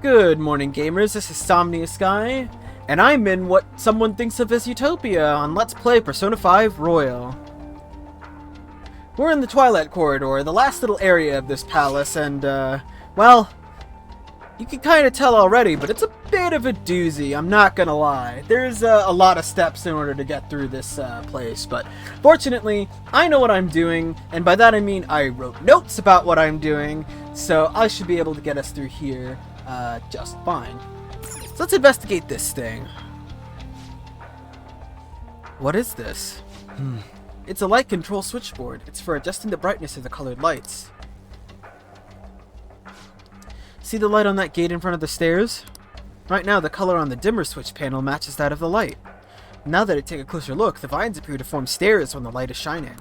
Good morning, gamers. This is SomniaSky, and I'm in what someone thinks of as Utopia on Let's Play Persona 5 Royal. We're in the Twilight Corridor, the last little area of this palace, and, well, you can kind of tell already, but it's a bit of a doozy, I'm not gonna lie. There's a lot of steps in order to get through this place, but fortunately, I know what I'm doing, and by that I mean I wrote notes about what I'm doing, so I should be able to get us through here just fine. So let's investigate this thing. What is this? It's a light control switchboard. It's for adjusting the brightness of the colored lights. See the light on that gate in front of the stairs? Right now the color on the dimmer switch panel matches that of the light. Now that I take a closer look, the vines appear to form stairs when the light is shining.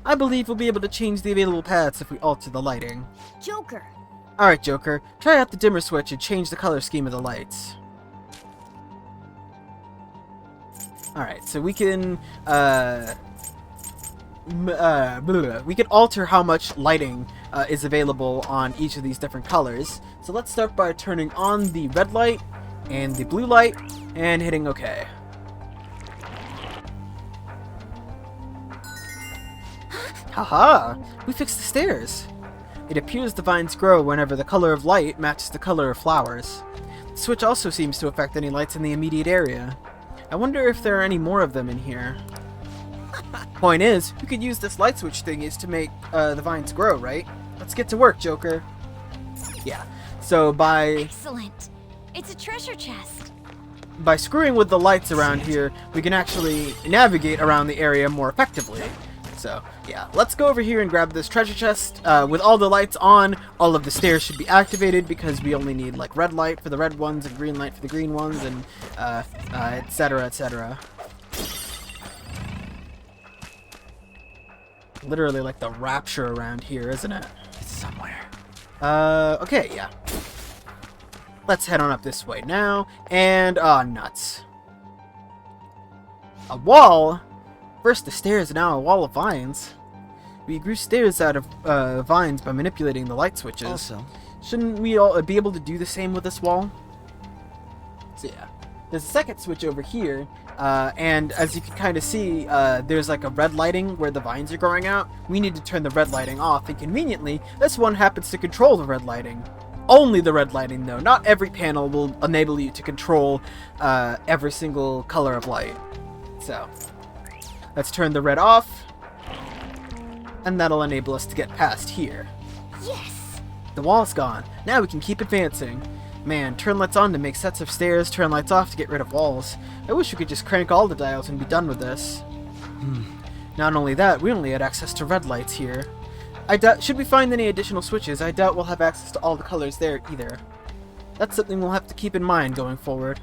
I believe we'll be able to change the available paths if we alter the lighting. Joker! Alright, Joker, try out the dimmer switch and change the color scheme of the lights. Alright, so we can, we can alter how much lighting is available on each of these different colors. So let's start by turning on the red light and the blue light and hitting OK. Haha! We fixed the stairs! It appears the vines grow whenever the color of light matches the color of flowers. The switch also seems to affect any lights in the immediate area. I wonder if there are any more of them in here. Point is, we could use this light switch thingies to make the vines grow, right? Let's get to work, Joker. Yeah, so by It's a treasure chest. screwing with the lights around here, we can actually navigate around the area more effectively. So, yeah, let's go over here and grab this treasure chest. With all the lights on, all of the stairs should be activated because we only need, like, red light for the red ones and green light for the green ones and, etc., etc. Literally like the rapture around here, isn't it? It's somewhere. Okay, yeah. Let's head on up this way now. And, nuts. A wall? First the stairs, now a wall of vines. We grew stairs out of vines by manipulating the light switches. Also, shouldn't we all be able to do the same with this wall? So yeah, there's a second switch over here, and as you can kind of see, there's like a red lighting where the vines are growing out. We need to turn the red lighting off, and conveniently, this one happens to control the red lighting. Only the red lighting though, not every panel will enable you to control every single color of light. So, let's turn the red off, and that'll enable us to get past here. Yes! The wall's gone. Now we can keep advancing. Man, turn lights on to make sets of stairs, turn lights off to get rid of walls. I wish we could just crank all the dials and be done with this. Not only that, we only had access to red lights here. I doubt, should we find any additional switches, I doubt we'll have access to all the colors there either. That's something we'll have to keep in mind going forward.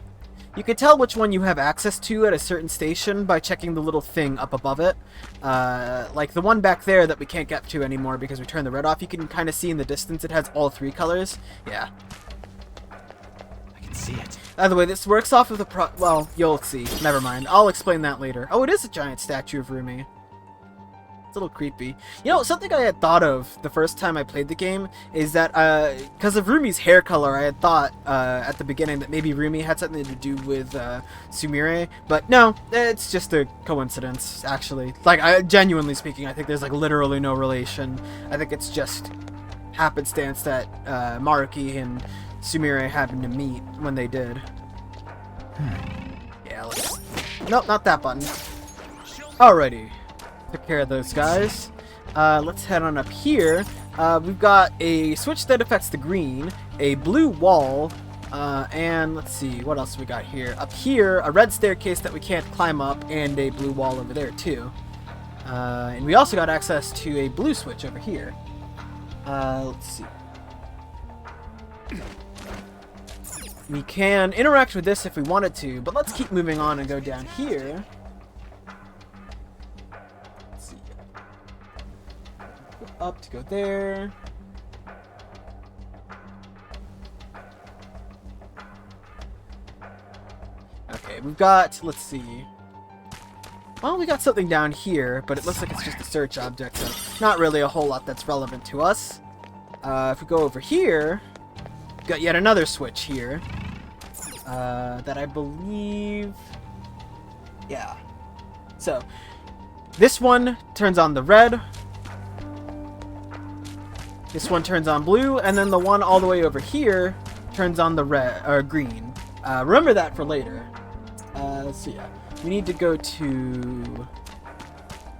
You can tell which one you have access to at a certain station by checking the little thing up above it. Like the one back there that we can't get to anymore because we turned the red off, you can kind of see in the distance it has all three colors. Yeah. I can see it. By the way, this works off of the well, you'll see. Never mind. I'll explain that later. Oh, it is a giant statue of Rumi. It's a little creepy. You know, something I had thought of the first time I played the game is that, because of Rumi's hair color, I had thought, at the beginning that maybe Rumi had something to do with, Sumire, but no, it's just a coincidence, actually. Like, genuinely speaking, I think there's, like, literally no relation. I think it's just happenstance that, Maruki and Sumire happened to meet when they did. Yeah, let's... Nope, not that button. Alrighty. Took care of those guys. Let's head on up here. We've got a switch that affects the green, a blue wall, and let's see, what else we got here? Up here, a red staircase that we can't climb up, and a blue wall over there too. And we also got access to a blue switch over here. Let's see. We can interact with this if we wanted to, but let's keep moving on and go down here. Up to go there. Okay, we've got, let's see. Well, we got something down here, but it looks like it's just a search object, so not really a whole lot that's relevant to us. If we go over here, got yet another switch here. That I believe... Yeah. So, this one turns on the red. This one turns on blue, and then the one all the way over here turns on the red or green. Remember that for later. So yeah, we need to go to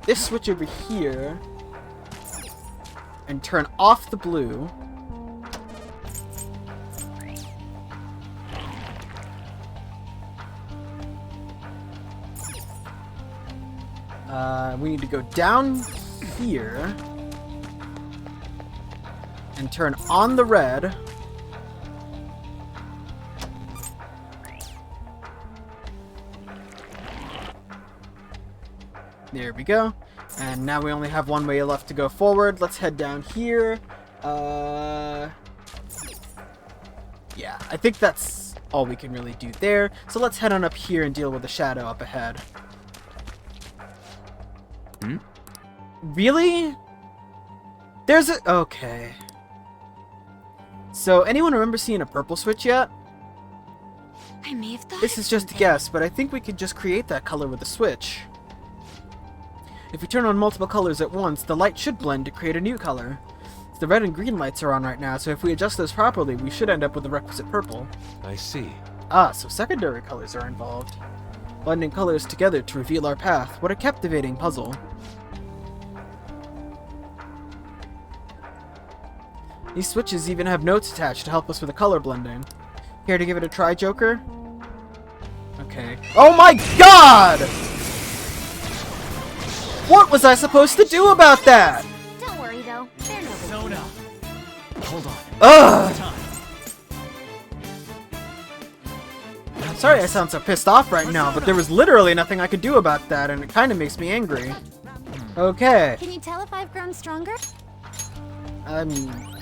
this switch over here and turn off the blue. We need to go down here and turn on the red. There we go. And now we only have one way left to go forward. Let's head down here. Yeah, I think that's all we can really do there. So let's head on up here and deal with the shadow up ahead. Hmm? Really? There's a... Okay. So, anyone remember seeing a purple switch yet? I may have thought This of is just a something. guess, but I think we could just create that color with a switch. If we turn on multiple colors at once, the light should blend to create a new color. The red and green lights are on right now, so if we adjust those properly, we should end up with the requisite purple. I see. Ah, so secondary colors are involved. Blending colors together to reveal our path. What a captivating puzzle. These switches even have notes attached to help us with the color blending. Care to give it a try, Joker? Okay. Oh my god! What was I supposed to do about that? Don't worry though. They're no big No, no. Hold on. Ugh! Time. Sorry I sound so pissed off right now, but there was literally nothing I could do about that, and it kind of makes me angry. Okay. Can you tell if I've grown stronger? I'm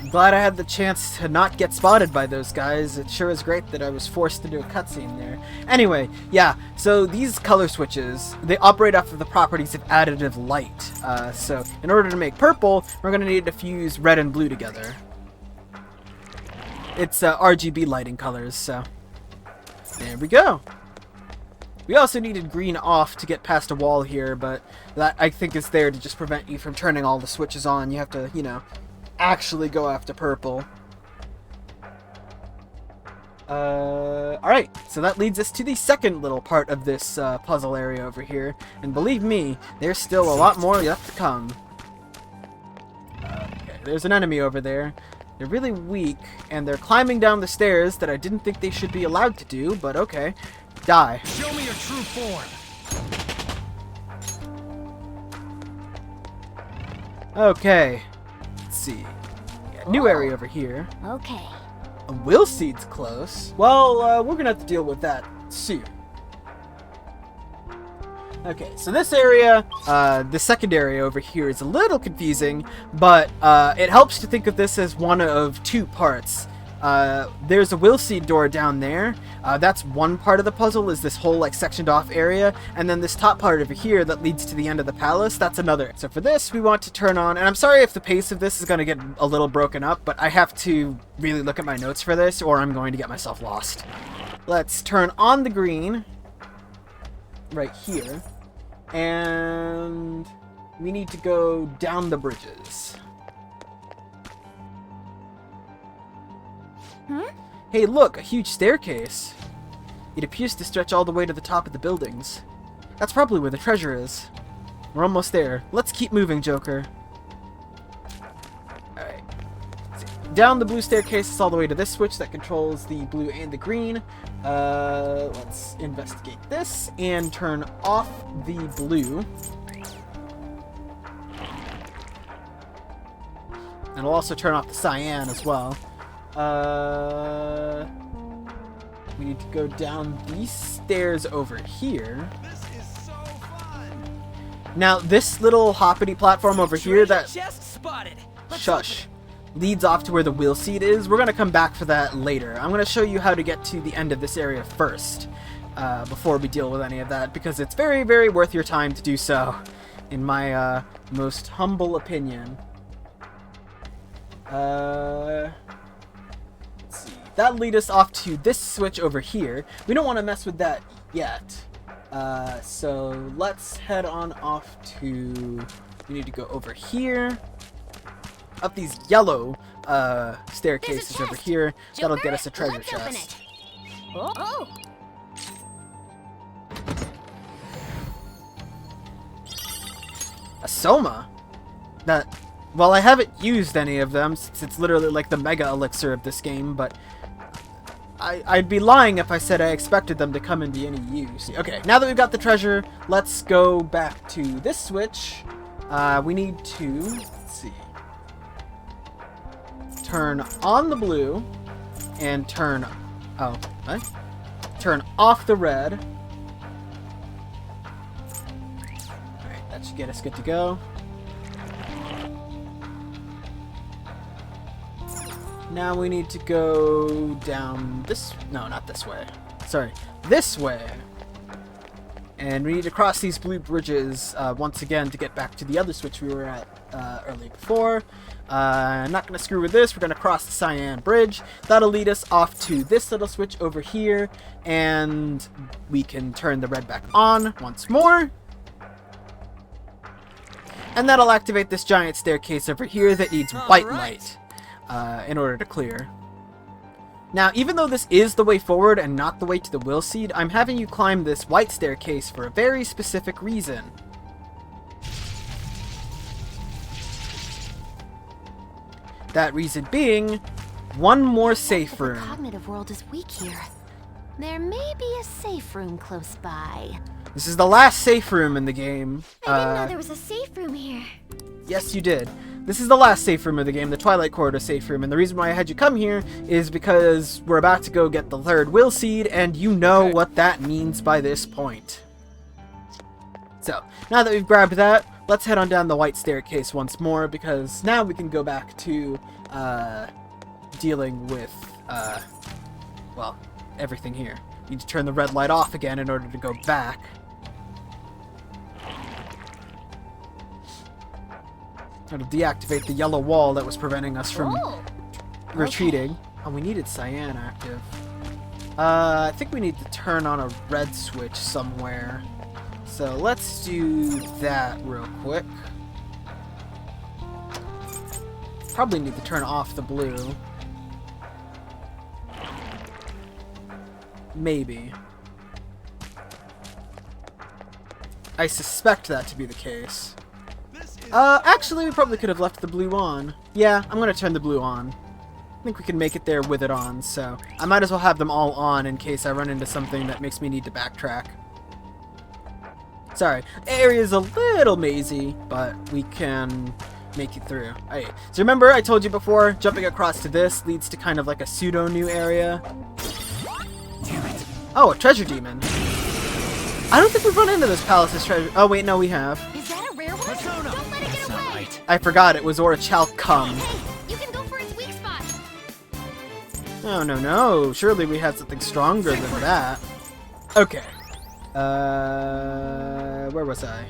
glad I had the chance to not get spotted by those guys. It sure is great that I was forced to do a cutscene there. Anyway, yeah, so these color switches, they operate off of the properties of additive light. So in order to make purple, we're going to need to fuse red and blue together. It's RGB lighting colors, so there we go. We also needed green off to get past a wall here, but that I think is there to just prevent you from turning all the switches on. You have to, you know, actually go after purple. Alright, so that leads us to the second little part of this puzzle area over here. And believe me, there's still a lot more left to come. Okay, there's an enemy over there. They're really weak, and they're climbing down the stairs that I didn't think they should be allowed to do, but okay. Die. Show me your true form. Okay. Let's see. Yeah, new area over here. Okay. A will seed's close. Well, we're gonna have to deal with that soon. Okay, so this area, the second area over here is a little confusing, but it helps to think of this as one of two parts. There's a will seed door down there. That's one part of the puzzle, is this whole like sectioned off area, and then this top part over here that leads to the end of the palace, that's another. So for this, we want to turn on, and I'm sorry if the pace of this is going to get a little broken up, but I have to really look at my notes for this, or I'm going to get myself lost. Let's turn on the green right here, and we need to go down the bridges. Hey, look, a huge staircase. It appears to stretch all the way to the top of the buildings. That's probably where the treasure is. We're almost there. Let's keep moving, Joker. Alright. Down the blue staircase is all the way to this switch that controls the blue and the green. Let's investigate this and turn off the blue. And we'll also turn off the cyan as well. We need to go down these stairs over here. This is so fun. Now, this little hoppity platform over here that... Chest spotted. Shush. Leads off to where the wheel seat is. We're going to come back for that later. I'm going to show you how to get to the end of this area first, before we deal with any of that, because it's very, very worth your time to do so, in my most humble opinion. Let's see. that'll lead us off to this switch over here. We don't want to mess with that yet. So let's head on off to... We need to go over here. Up these yellow staircases over here. That'll get us a treasure chest. Oh. A Soma? Well, I haven't used any of them, since it's literally like the mega elixir of this game, but I'd be lying if I said I expected them to come into any use. Okay, now that we've got the treasure, let's go back to this switch. We need to, let's see, turn on the blue, and turn off the red. Alright, that should get us good to go. Now we need to go down this... No, not this way. Sorry, this way. And we need to cross these blue bridges once again to get back to the other switch we were at early before. I'm not going to screw with this. We're going to cross the cyan bridge. That'll lead us off to this little switch over here. And we can turn the red back on once more. And that'll activate this giant staircase over here that needs white light. In order to clear. Now, even though this is the way forward and not the way to the will seed, I'm having you climb this white staircase for a very specific reason. That reason being, one more safe room. The cognitive world is weak here. There may be a safe room close by. This is the last safe room in the game. I didn't know there was a safe room here. Yes, you did. This is the last safe room of the game, the Twilight Corridor safe room, and the reason why I had you come here is because we're about to go get the third will seed, and you know what that means by this point. So, now that we've grabbed that, let's head on down the white staircase once more, because now we can go back to dealing with, well, everything here. You need to turn the red light off again in order to go back. It'll deactivate the yellow wall that was preventing us from retreating. Okay. Oh, we needed cyan active. I think we need to turn on a red switch somewhere. So let's do that real quick. Probably need to turn off the blue. Maybe. I suspect that to be the case. Actually, we probably could have left the blue on. Yeah, I'm gonna turn the blue on. I think we can make it there with it on, so I might as well have them all on in case I run into something that makes me need to backtrack. Sorry, the area's a little mazy, but we can make it through. Alright, so remember I told you before, jumping across to this leads to kind of like a pseudo-new area. Damn it. Oh, a treasure demon. I don't think we've run into this palace's treasure. Oh wait, no, we have. Is that a rare one? Don't let it get away. Right. I forgot it was Orichalcum. Hey, you can go for its weak spot. Oh, no, no. Surely we had something stronger than that. Okay. Where was I?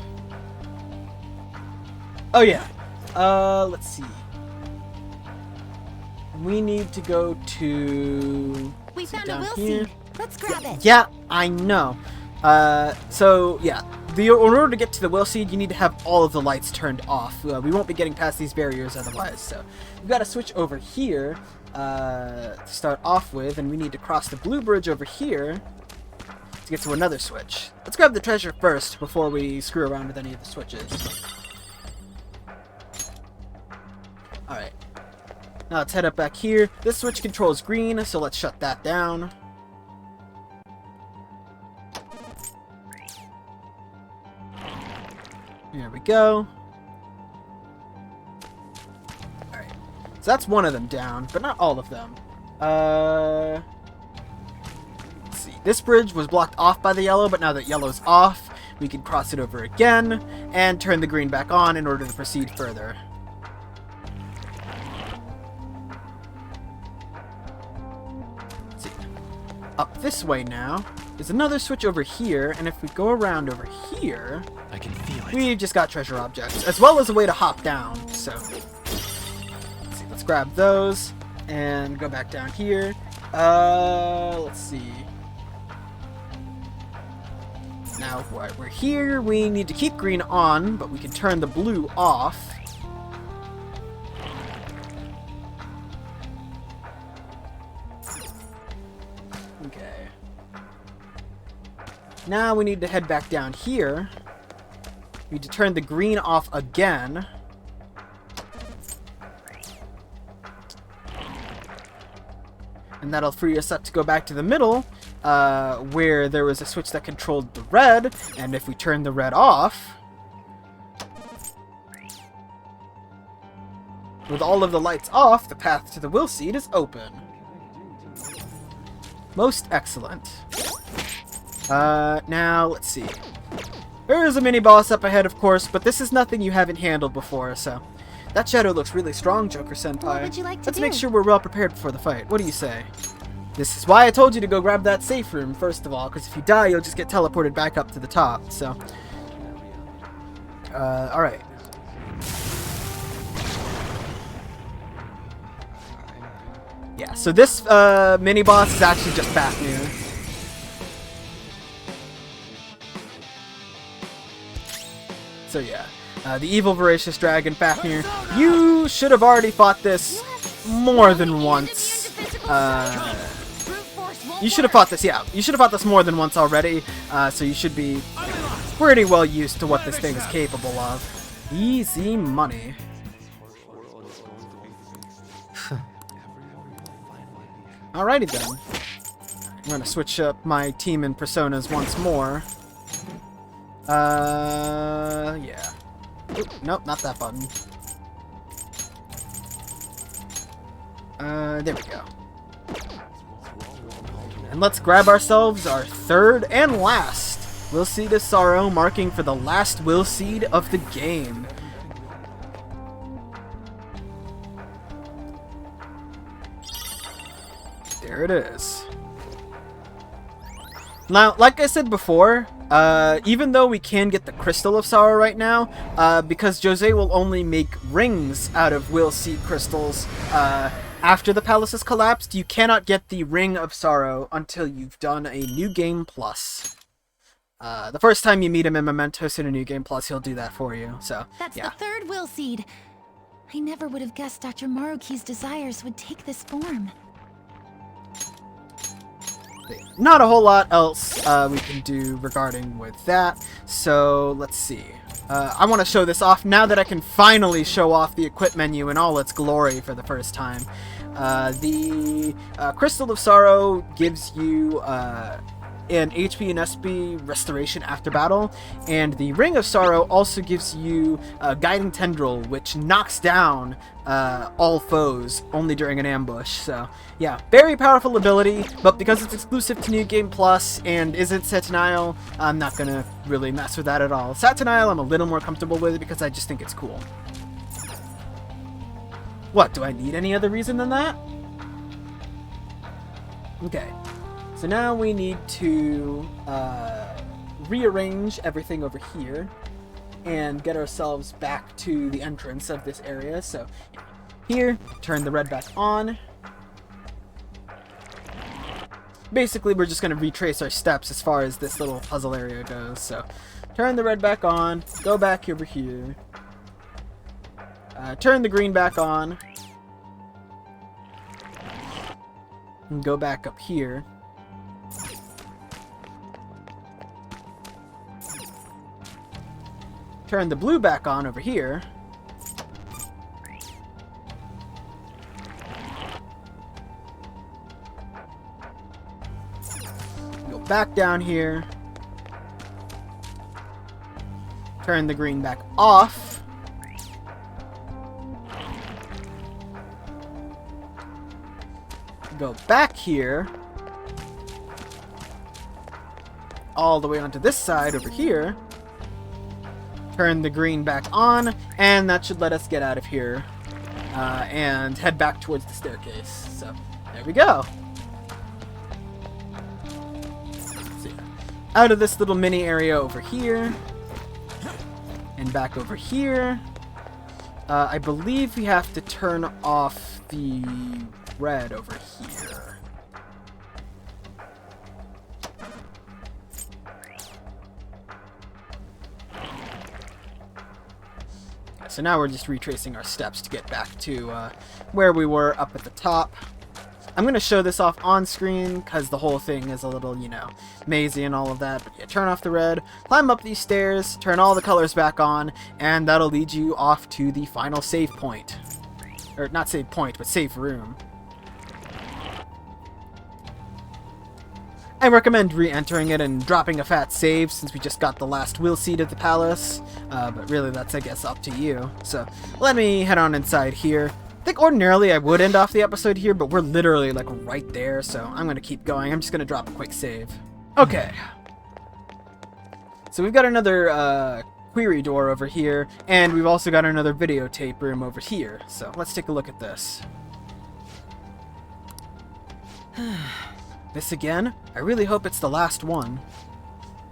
Oh, yeah. Let's see. We need to go to... We found a down will here. seed. Let's grab it. Yeah, I know. So, yeah. In order to get to the will seed, you need to have all of the lights turned off. We won't be getting past these barriers otherwise. So, we've got to switch over here to start off with, and we need to cross the blue bridge over here to get to another switch. Let's grab the treasure first before we screw around with any of the switches. Alright. Now let's head up back here. This switch controls green, so let's shut that down. Here we go. Alright. So that's one of them down, but not all of them. Let's see. This bridge was blocked off by the yellow, but now that yellow's off, we can cross it over again and turn the green back on in order to proceed further. Let's see. Up this way now. There's another switch over here, and if we go around over here... I can feel it. We've just got treasure objects, as well as a way to hop down, so... Let's see, let's grab those, and go back down here, Let's see. Now, while we're here, we need to keep green on, but we can turn the blue off. Okay. Now we need to head back down here. We need to turn the green off again. And that'll free us up to go back to the middle, where there was a switch that controlled the red, and if we turn the red off, with all of the lights off, the path to the will seed is open. Most excellent. Now, let's see. There is a mini-boss up ahead, of course, but this is nothing you haven't handled before, so... That shadow looks really strong, Joker-senpai. What would you like to Let's do? make sure we're well prepared before the fight. What do you say? This is why I told you to go grab that safe room, first of all, because if you die, you'll just get teleported back up to the top, so... alright. Yeah, so this, mini-boss is actually just Fafnir. So yeah, the evil voracious dragon Fafnir, you should have already fought this more than once. You should have fought this, yeah. You should have fought this more than once already, so you should be pretty well used to what this thing is capable of. Easy money. Alrighty then. I'm gonna switch up my team and personas once more. Yeah. Oop, nope, not that button. There we go. And let's grab ourselves our third and last Will Seed of Sorrow, marking for the last Will Seed of the game. There it is. Now, like I said before, even though we can get the Crystal of Sorrow right now, because Jose will only make rings out of Will Seed crystals after the palace has collapsed, you cannot get the Ring of Sorrow until you've done a New Game Plus. The first time you meet him in Mementos in a New Game Plus, he'll do that for you, so, That's yeah. the third will seed. I never would have guessed Dr. Maruki's desires would take this form. Not a whole lot else we can do regarding with that, so let's see. I want to show this off now that I can finally show off the equip menu in all its glory for the first time. The Crystal of Sorrow gives you an HP and SP restoration after battle, and the Ring of Sorrow also gives you Guiding Tendril, which knocks down all foes only during an ambush. So yeah, very powerful ability, but because it's exclusive to New Game Plus and isn't Satanile, I'm not gonna really mess with that at all. Satanile I'm a little more comfortable with because I just think it's cool. What, do I need any other reason than that? Okay. So now we need to rearrange everything over here and get ourselves back to the entrance of this area. So here, turn the red back on. Basically, we're just going to retrace our steps as far as this little puzzle area goes. So turn the red back on, go back over here, turn the green back on, and go back up here. Turn the blue back on over here. Go back down here. Turn the green back off. Go back here. All the way onto this side over here. Turn the green back on, and that should let us get out of here and head back towards the staircase. So, there we go. So, yeah. Out of this little mini area over here, and back over here. I believe we have to turn off the red over here. so now we're just retracing our steps to get back to where we were up at the top. I'm going to show this off on screen because the whole thing is a little, mazy and all of that. But yeah, turn off the red, climb up these stairs, turn all the colors back on, and that'll lead you off to the final save point. Or not save point, but save room. I recommend re-entering it and dropping a fat save since we just got the last will seat at the palace, but really that's, I guess, up to you. So let me head on inside here. I think ordinarily I would end off the episode here, but we're literally like right there, so I'm going to keep going. I'm just going to drop a quick save. Okay. So we've got another query door over here, and we've also got another videotape room over here. So let's take a look at this. This again? I really hope it's the last one.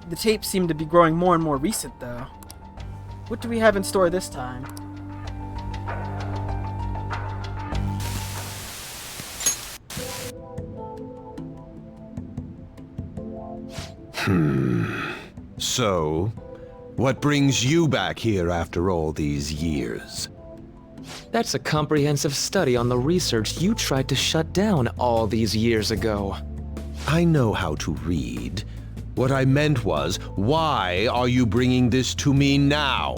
The tapes seem to be growing more and more recent, though. What do we have in store this time? So, what brings you back here after all these years? That's a comprehensive study on the research you tried to shut down all these years ago. I know how to read. What I meant was, why are you bringing this to me now?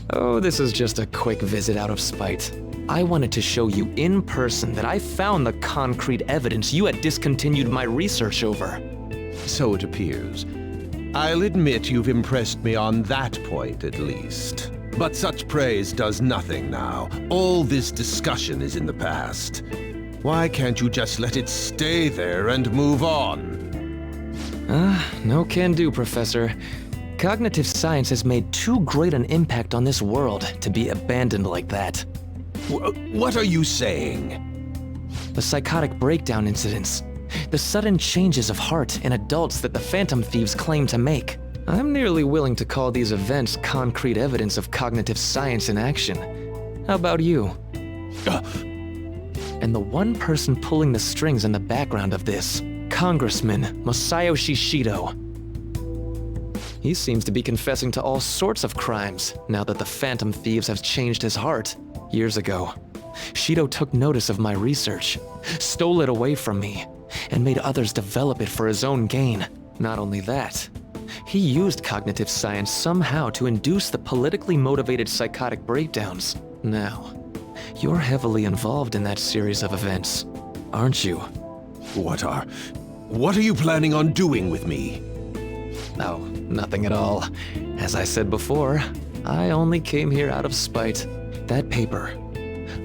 Oh, this is just a quick visit out of spite. I wanted to show you in person that I found the concrete evidence you had discontinued my research over. So it appears. I'll admit you've impressed me on that point, at least. But such praise does nothing now. All this discussion is in the past. Why can't you just let it stay there and move on? No can do, Professor. Cognitive science has made too great an impact on this world to be abandoned like that. What are you saying? The psychotic breakdown incidents. The sudden changes of heart in adults that the Phantom Thieves claim to make. I'm nearly willing to call these events concrete evidence of cognitive science in action. How about you? And the one person pulling the strings in the background of this, Congressman Masayoshi Shido. He seems to be confessing to all sorts of crimes now that the Phantom Thieves have changed his heart. Years ago, Shido took notice of my research, stole it away from me, and made others develop it for his own gain. Not only that, he used cognitive science somehow to induce the politically motivated psychotic breakdowns. Now, you're heavily involved in that series of events, aren't you? What are you planning on doing with me? Oh, nothing at all. As I said before, I only came here out of spite. That paper,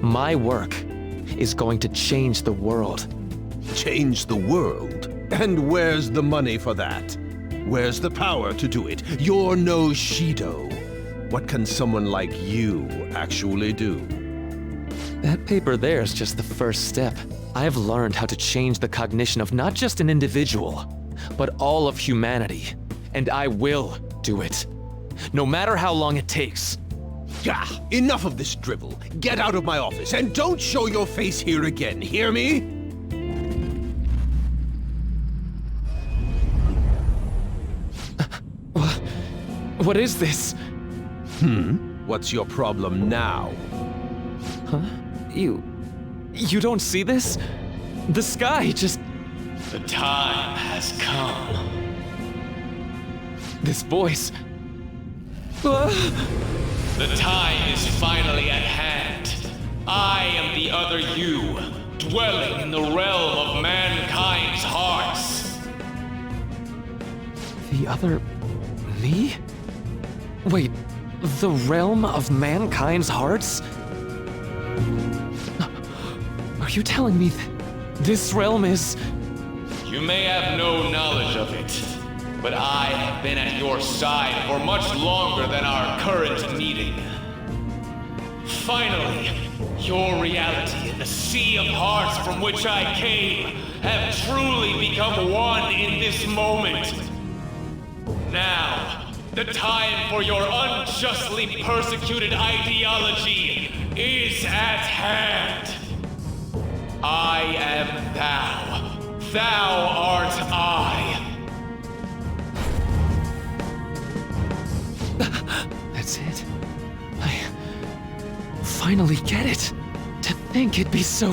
my work, is going to change the world. Change the world? And where's the money for that? Where's the power to do it? You're no Shido. What can someone like you actually do? That paper there is just the first step. I've learned how to change the cognition of not just an individual, but all of humanity. And I will do it. No matter how long it takes. Yeah, enough of this drivel. Get out of my office and don't show your face here again, hear me? What is this? What's your problem now? Huh? You don't see this? The sky just... The time has come. This voice... The time is finally at hand. I am the other you, dwelling in the realm of mankind's hearts. The other... me? Wait, the realm of mankind's hearts? Are you telling me this realm is... You may have no knowledge of it, but I have been at your side for much longer than our current meeting. Finally, your reality and the sea of hearts from which I came have truly become one in this moment. Now, the time for your unjustly persecuted ideology is at hand. I am thou. Thou art I. That's it. finally get it. To think it'd be so...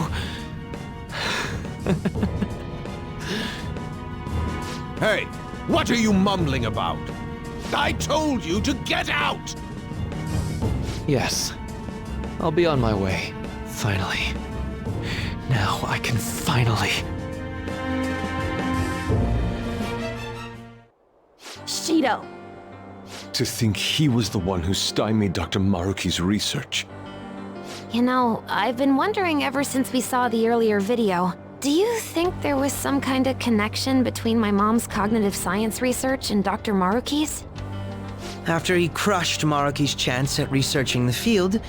Hey, what are you mumbling about? I told you to get out! Yes. I'll be on my way. Finally. Now I can finally... Shido. To think he was the one who stymied Dr. Maruki's research. You know, I've been wondering ever since we saw the earlier video. Do you think there was some kind of connection between my mom's cognitive science research and Dr. Maruki's? After he crushed Maruki's chance at researching the field,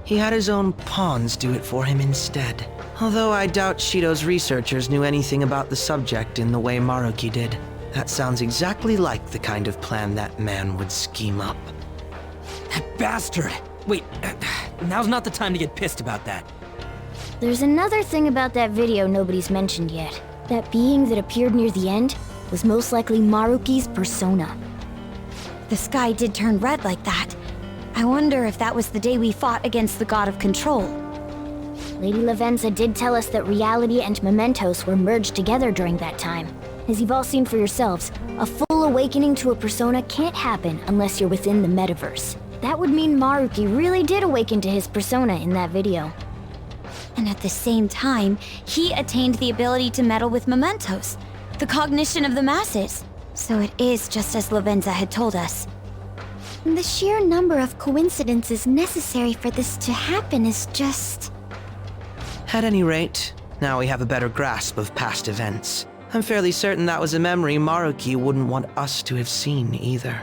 he had his own pawns do it for him instead. Although I doubt Shido's researchers knew anything about the subject in the way Maruki did. That sounds exactly like the kind of plan that man would scheme up. That bastard! Wait, now's not the time to get pissed about that. There's another thing about that video nobody's mentioned yet. That being that appeared near the end was most likely Maruki's persona. The sky did turn red like that. I wonder if that was the day we fought against the God of Control. Lady Lavenza did tell us that reality and mementos were merged together during that time. As you've all seen for yourselves, a full awakening to a persona can't happen unless you're within the metaverse. That would mean Maruki really did awaken to his persona in that video. And at the same time, he attained the ability to meddle with mementos, the cognition of the masses. So it is just as Lavenza had told us. The sheer number of coincidences necessary for this to happen is just... At any rate, now we have a better grasp of past events. I'm fairly certain that was a memory Maruki wouldn't want us to have seen either.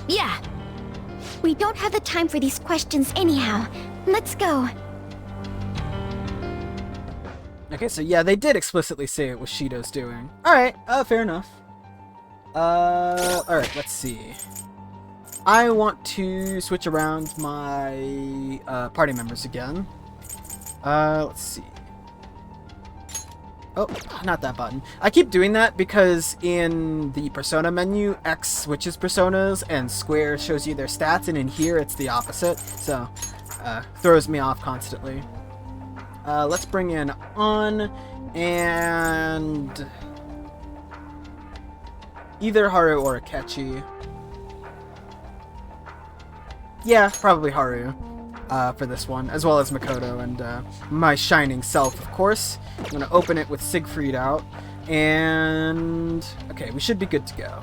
Yeah. We don't have the time for these questions anyhow. Let's go. Okay, so yeah, they did explicitly say it was Shido's doing. Alright, fair enough. Alright, let's see. I want to switch around my party members again. Let's see. Oh, not that button. I keep doing that because in the persona menu, X switches personas and square shows you their stats, and in here it's the opposite, so throws me off constantly. Let's bring in On and either Haru or Akechi. Yeah, probably Haru for this one, as well as Makoto and my shining self, of course. I'm going to open it with Siegfried out, and... okay, we should be good to go.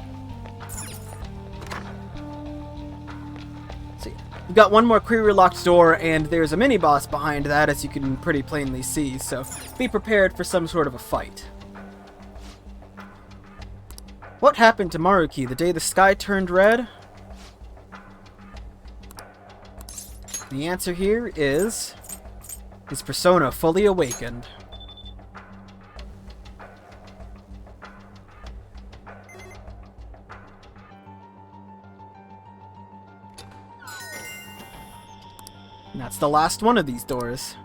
So, we've got one more query-locked door, and there's a mini-boss behind that, as you can pretty plainly see, so be prepared for some sort of a fight. What happened to Maruki the day the sky turned red? The answer here is his persona fully awakened. And that's the last one of these doors.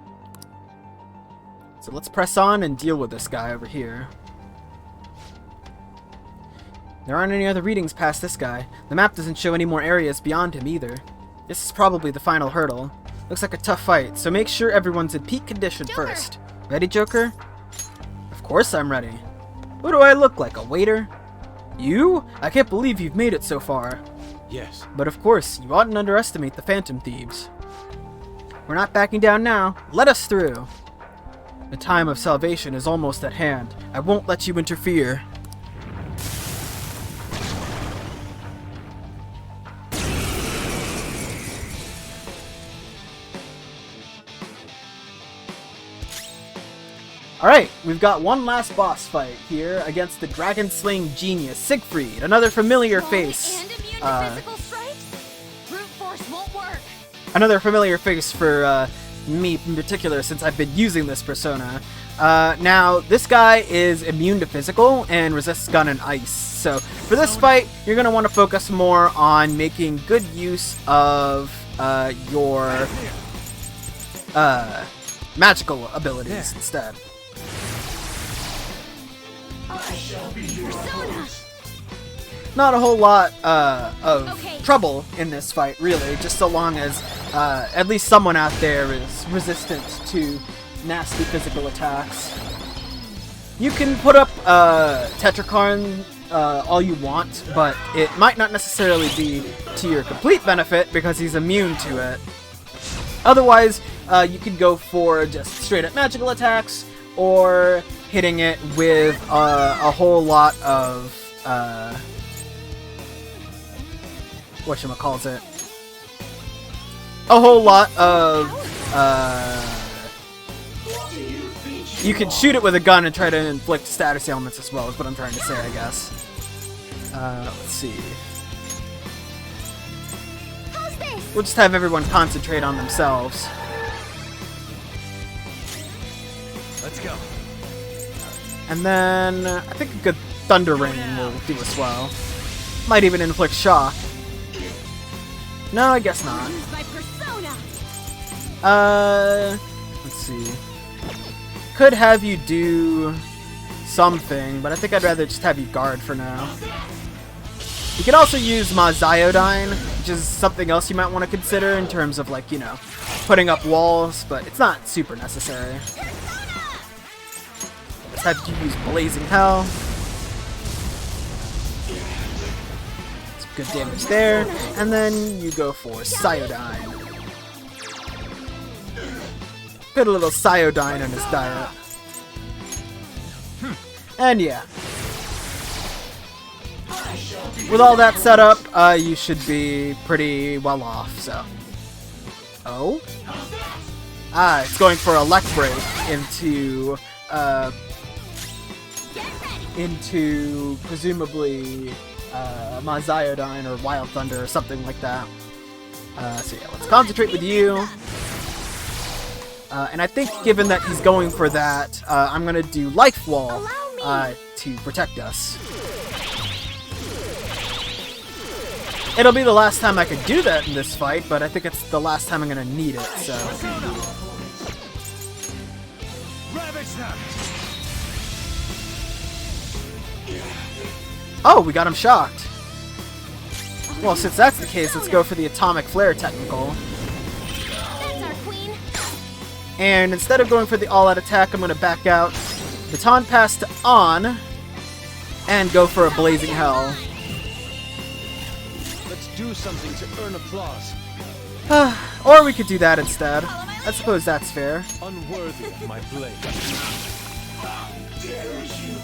So let's press on and deal with this guy over here. There aren't any other readings past this guy. The map doesn't show any more areas beyond him either. This is probably the final hurdle. Looks like a tough fight, so make sure everyone's in peak condition first. Ready, Joker? Of course I'm ready. What do I look like, a waiter? You? I can't believe you've made it so far. Yes. But of course, you oughtn't underestimate the Phantom Thieves. We're not backing down now. Let us through. The time of salvation is almost at hand. I won't let you interfere. Alright, we've got one last boss fight here against the dragon-slaying genius, Siegfried, another familiar face. Another familiar face for me in particular, since I've been using this persona. Now, this guy is immune to physical and resists gun and ice. So, for this fight, you're going to want to focus more on making good use of your magical abilities instead. not a whole lot of trouble in this fight, really, just so long as at least someone out there is resistant to nasty physical attacks. You can put up Tetrakarn all you want, but it might not necessarily be to your complete benefit because he's immune to it. Otherwise, you could go for just straight up magical attacks, or hitting it with a whole lot of whatchamacallit? A whole lot of you could shoot it with a gun and try to inflict status ailments as well, is what I'm trying to say, I guess. Let's see. We'll just have everyone concentrate on themselves. Let's go. And then I think a good Thunder Rain will do as well. Might even inflict shock. No, I guess not. Let's see. Could have you do something, but I think I'd rather just have you guard for now. You could also use Maziodine, which is something else you might want to consider in terms of, like, you know, putting up walls, but it's not super necessary. Let's have you use Blazing Hell. Some good damage there. And then you go for Cyodine. Put a little Cyodine in his diet. And yeah. With all that set up, you should be pretty well off, so. Oh? Ah, it's going for Elect Break into presumably Maziodine or Wild Thunder or something like that. So yeah, let's concentrate with you. And I think given that he's going for that, I'm gonna do Life Wall to protect us. It'll be the last time I could do that in this fight, but I think it's the last time I'm gonna need it, so. Oh, we got him shocked. Well, since that's the case, let's go for the Atomic Flare Technical. And instead of going for the all-out attack, I'm going to back out, Baton Pass to On, and go for a Blazing Hell. Let's do something to earn applause. Or we could do that instead. I suppose that's fair. Unworthy of my blade. How dare you?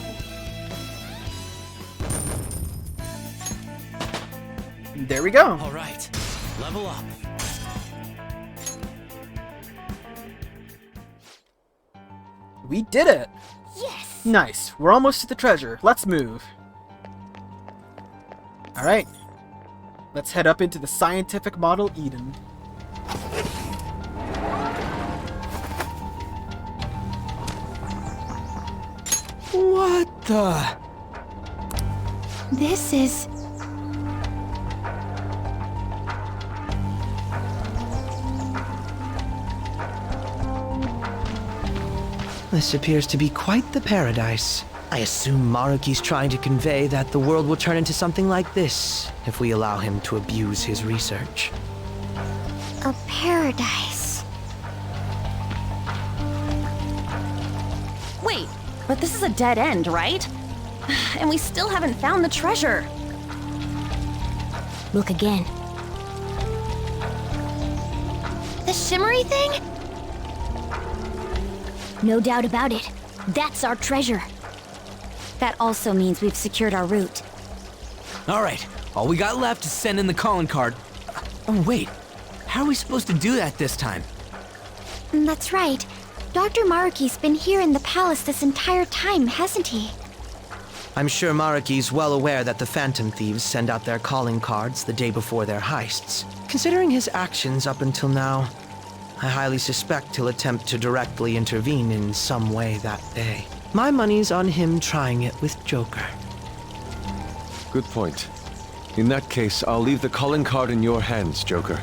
There we go. All right, level up. We did it! Yes! Nice. We're almost to the treasure. Let's move. Alright. Let's head up into the scientific model Eden. What the? This is... This appears to be quite the paradise. I assume Maruki's trying to convey that the world will turn into something like this if we allow him to abuse his research. a paradise. Wait, but this is a dead end, right? And we still haven't found the treasure. Look again. The shimmery thing? No doubt about it. That's our treasure. That also means we've secured our route. All right, all we got left is send in the calling card. Oh, wait. How are we supposed to do that this time? That's right. Dr. Maruki's been here in the palace this entire time, hasn't he? I'm sure Maruki's well aware that the Phantom Thieves send out their calling cards the day before their heists. Considering his actions up until now, I highly suspect he'll attempt to directly intervene in some way that day. My money's on him trying it with Joker. Good point. In that case, I'll leave the calling card in your hands, Joker.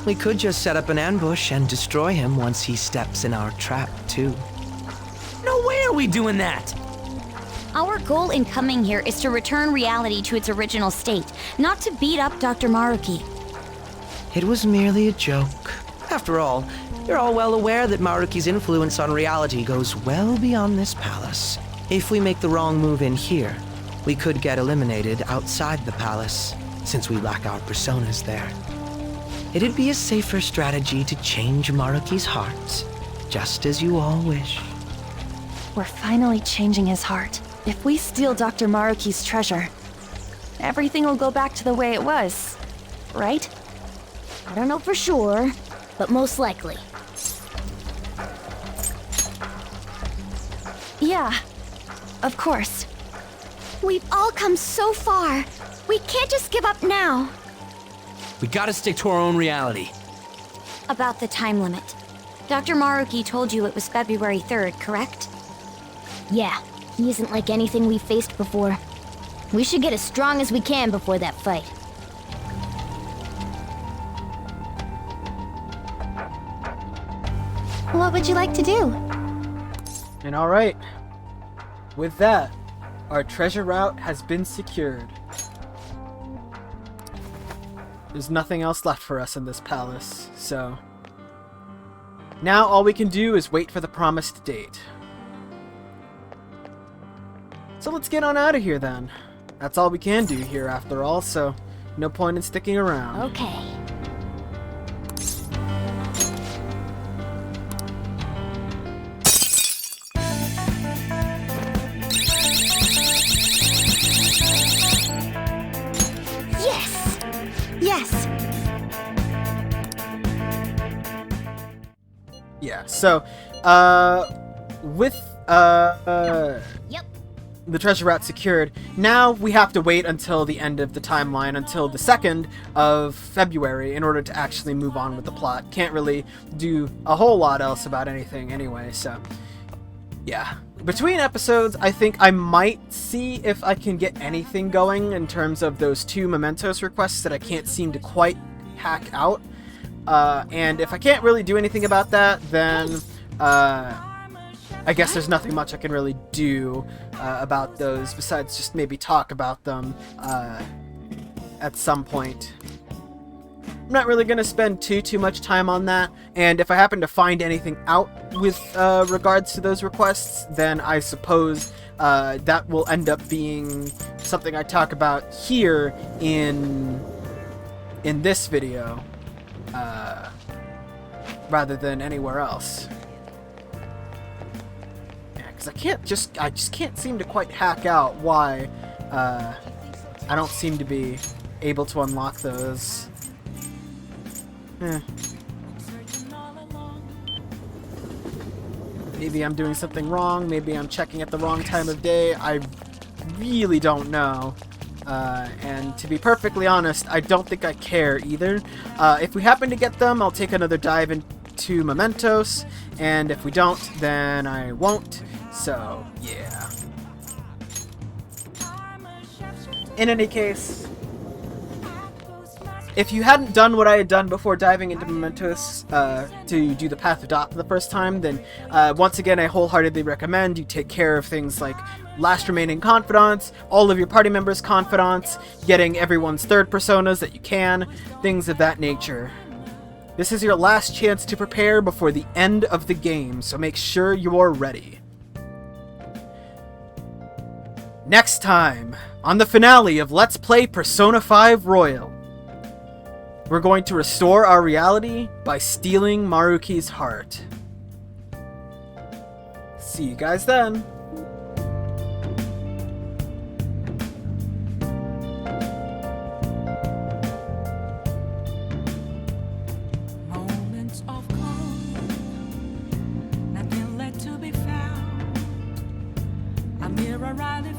We could just set up an ambush and destroy him once he steps in our trap, too. No way are we doing that! Our goal in coming here is to return reality to its original state, not to beat up Dr. Maruki. It was merely a joke. After all, you're all well aware that Maruki's influence on reality goes well beyond this palace. If we make the wrong move in here, we could get eliminated outside the palace, since we lack our personas there. It'd be a safer strategy to change Maruki's heart, just as you all wish. We're finally changing his heart. If we steal Dr. Maruki's treasure, everything will go back to the way it was, right? I don't know for sure, but most likely. Yeah, of course. We've all come so far. We can't just give up now. We gotta stick to our own reality. About the time limit. Dr. Maruki told you it was February 3rd, correct? Yeah, he isn't like anything we've faced before. We should get as strong as we can before that fight. What would you like to do? And alright, with that, our treasure route has been secured. There's nothing else left for us in this palace, so... now all we can do is wait for the promised date. So let's get on out of here then. That's all we can do here after all, so no point in sticking around. Okay. Yes! Yes! Yeah, so, with, Yep. the treasure route secured, now we have to wait until the end of the timeline, until the 2nd of February, in order to actually move on with the plot. Can't really do a whole lot else about anything anyway, so, yeah. Between episodes, I think I might see if I can get anything going in terms of those 2 Mementos requests that I can't seem to quite hack out. And if I can't really do anything about that, then I guess there's nothing much I can really do about those besides just maybe talk about them at some point. I'm not really going to spend too much time on that, and if I happen to find anything out with regards to those requests, then I suppose that will end up being something I talk about here in this video, rather than anywhere else. Yeah, because I just can't seem to quite hack out why I don't seem to be able to unlock those. Maybe I'm doing something wrong, maybe I'm checking at the wrong time of day, I really don't know. And to be perfectly honest, I don't think I care either. If we happen to get them, I'll take another dive into Mementos, and if we don't, then I won't. So, yeah. In any case, if you hadn't done what I had done before diving into Mementos to do the Path of Dot for the first time, then once again I wholeheartedly recommend you take care of things like last remaining confidants, all of your party members' confidants, getting everyone's third personas that you can, things of that nature. This is your last chance to prepare before the end of the game, so make sure you're ready. Next time, on the finale of Let's Play Persona 5 Royal, we're going to restore our reality by stealing Maruki's heart. See you guys then. Moments of calm, nothing left to be found. A mirror riding